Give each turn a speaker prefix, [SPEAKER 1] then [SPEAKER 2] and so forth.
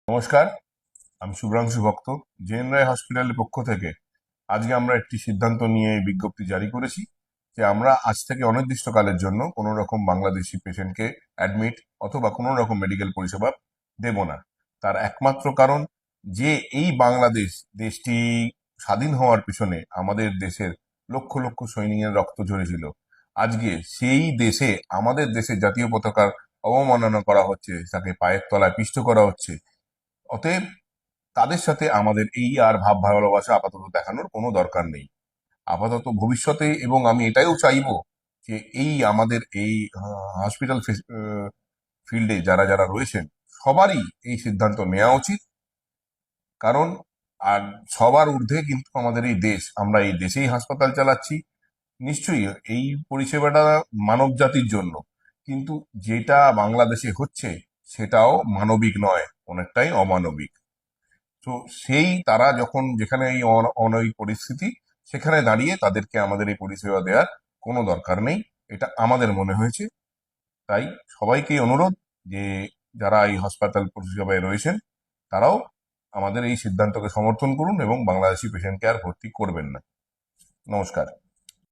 [SPEAKER 1] নমস্কার, আমি শুভ্রাংশু ভক্ত। জেএন রায় হসপিটালের পক্ষ থেকে আজকে আমরা একটি সিদ্ধান্ত নিয়ে বিজ্ঞপ্তি জারি করেছি যে আমরা আজ থেকে অনির্দিষ্টকালের জন্য কোনো রকম বাংলাদেশি পেশেন্টকে অ্যাডমিট অথবা কোনো রকম মেডিকেল পরিষেবা দেব না। তার একমাত্র কারণ যে এই বাংলাদেশ দেশটি স্বাধীন হওয়ার পিছনে আমাদের দেশের লক্ষ লক্ষ সৈনিকের রক্ত ঝরেছিল। আজকে সেই দেশে আমাদের দেশের জাতীয় পতাকার অবমাননা করা হচ্ছে, তাকে পায়ের তলায় পিষ্ট করা হচ্ছে। অতএব তাদের সাথে আমাদের এই আর ভাব ভালোবাসা আপাতত দেখানোর কোনো দরকার নেই আপাতত। ভবিষ্যতে এবং আমি এটাও চাইবো যে এই আমাদের এই হসপিটাল ফিল্ডে যারা যারা রয়েছেন সবারই এই সিদ্ধান্ত নেওয়া উচিত। কারণ আর সবার ঊর্ধ্বে কিন্তু আমাদের এই দেশ, আমরা এই দেশেই হাসপাতাল চালাচ্ছি। নিশ্চয়ই এই পরিষেবাটা মানব জাতির জন্য, কিন্তু যেটা বাংলাদেশে হচ্ছে সেটাও মানবিক নয়, অনেকটাই অমানবিক। তো সেই তারা যখন যেখানে এই অনৈতিক পরিস্থিতি, সেখানে দাঁড়িয়ে তাদেরকে আমাদের এই পরিষেবা দেওয়ার কোনো দরকার নেই, এটা আমাদের মনে হয়েছে। তাই সবাইকে অনুরোধ যে যারা এই হাসপাতাল পরিষেবায় রয়েছেন তারাও আমাদের এই সিদ্ধান্তকে সমর্থন করুন এবং বাংলাদেশি পেশেন্টকে আর ভর্তি করবেন না। নমস্কার।